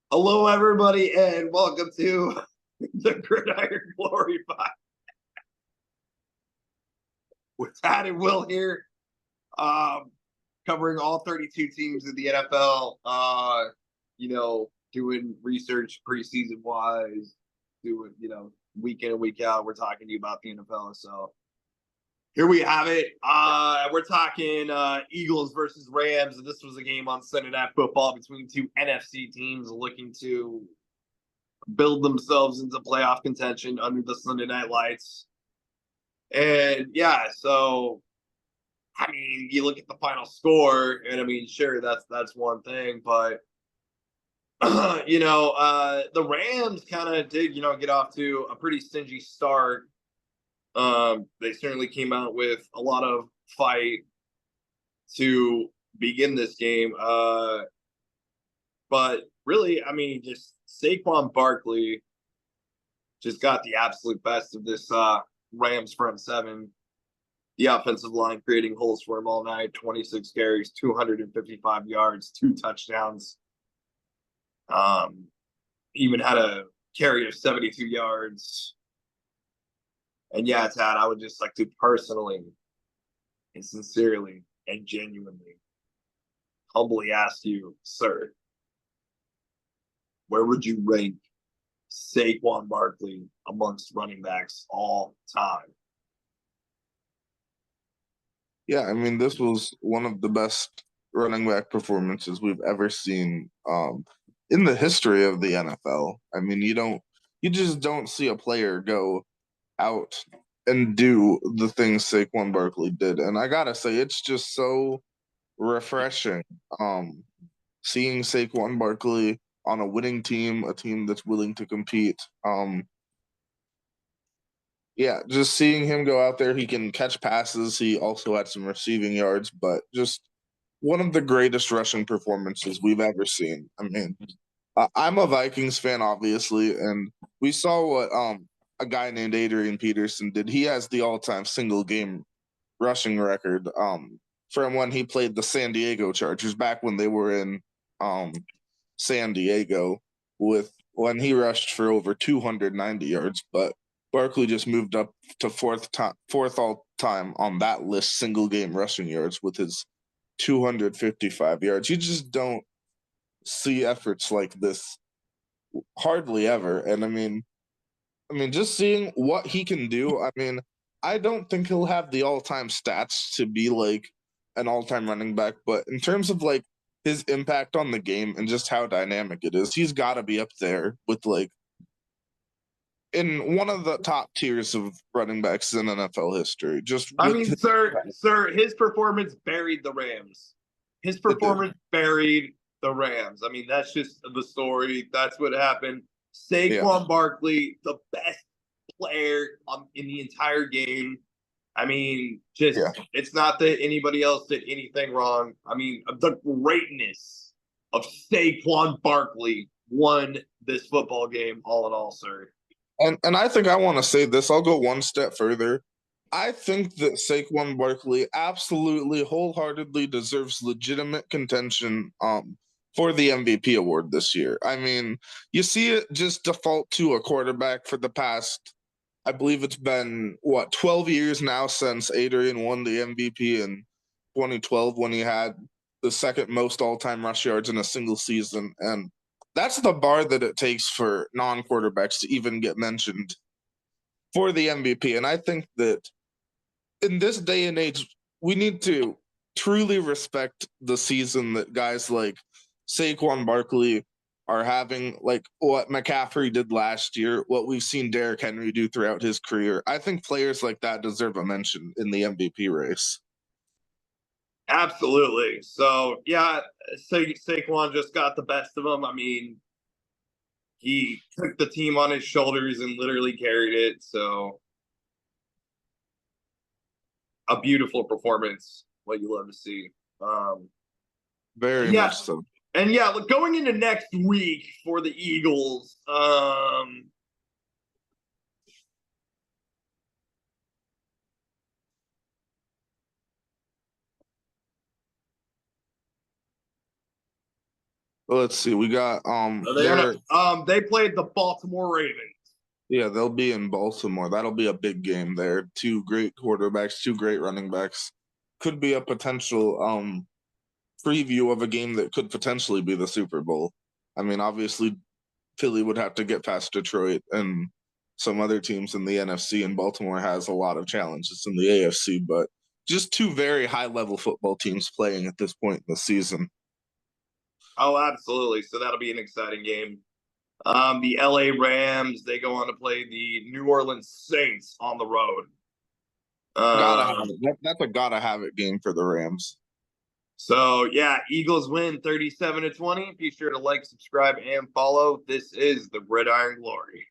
Hello, everybody, and welcome to the Gridiron Glory Podcast with Tad and Will here, um, covering all 32 teams in the NFL. Doing research preseason wise, doing week in and week out. We're talking to you about the NFL, so here we have it. We're talking Eagles versus Rams, and this was a game on Sunday Night Football between two NFC teams looking to build themselves into playoff contention under the Sunday Night Lights. And yeah, so I mean, you look at the final score, and I mean, sure, that's one thing, but the Rams kind of did, get off to a pretty stingy start. They certainly came out with a lot of fight to begin this game. But really, I mean, just Saquon Barkley just got the absolute best of this Rams front seven. The offensive line creating holes for him all night. 26 carries, 255 yards, 2 touchdowns. Even had a carry of 72 yards. And yeah, Tad, I would just like to personally and sincerely and genuinely, humbly ask you, sir, where would you rank Saquon Barkley amongst running backs all time? Yeah, I mean, this was one of the best running back performances we've ever seen in the history of the NFL. I mean, you just don't see a player go out and do the things Saquon Barkley did. And I gotta say, it's just so refreshing seeing Saquon Barkley on a winning team, a team that's willing to compete. Yeah, just seeing him go out there, he can catch passes. He also had some receiving yards, but just one of the greatest rushing performances we've ever seen. I mean, I'm a Vikings fan, obviously, and we saw what a guy named Adrian Peterson did. He has the all-time single game rushing record from when he played the San Diego Chargers back when they were in um, San Diego with when he rushed for over 290 yards, but Barkley just moved up to fourth all time on that list single game rushing yards with his 255 yards. You just don't see efforts like this hardly ever. And I mean, just seeing what he can do. I mean, I don't think he'll have the all-time stats to be like an all-time running back, but in terms of like his impact on the game and just how dynamic it is, he's got to be up there with like in one of the top tiers of running backs in NFL history. Just I with mean, sir, his performance buried the Rams. His it did. performance buried the Rams. I mean, that's just the story. That's what happened. Yeah, Saquon Barkley, the best player in the entire game. I mean, yeah. just it's not that anybody else did anything wrong. I mean, the greatness of Saquon Barkley won this football game all in all, sir. And I think I want to say this. I'll go one step further. I think that Saquon Barkley absolutely wholeheartedly deserves legitimate contention for the MVP award this year. I mean, you see it just default to a quarterback for the past, I believe it's been what, 12 years now since Adrian won the MVP in 2012 when he had the second most all-time rush yards in a single season. And that's the bar that it takes for non-quarterbacks to even get mentioned for the MVP. And I think that in this day and age, we need to truly respect the season that guys like Saquon Barkley are having, like what McCaffrey did last year, what we've seen Derrick Henry do throughout his career. I think players like that deserve a mention in the MVP race. Absolutely. So yeah, Saquon just got the best of him. I mean, he took the team on his shoulders and literally carried it. So a beautiful performance, what you love to see. Um, and Very yeah, much so. and yeah, look, going into next week for the Eagles, let's see. We got They played the Baltimore Ravens. yeah, they'll be in Baltimore. That'll be a big game there. Two great quarterbacks, two great running backs. Could be a potential preview of a game that could potentially be the Super Bowl. I mean, obviously Philly would have to get past Detroit and some other teams in the NFC, and Baltimore has a lot of challenges in the AFC, but just two very high level football teams playing at this point in the season. Oh, absolutely. So that'll be an exciting game. The LA Rams, they go on to play the New Orleans Saints on the road. Gotta have Um, it. That's a gotta have it game for the Rams. so yeah, Eagles win 37-20. Be sure to like, subscribe, and follow. This is the Gridiron Glory.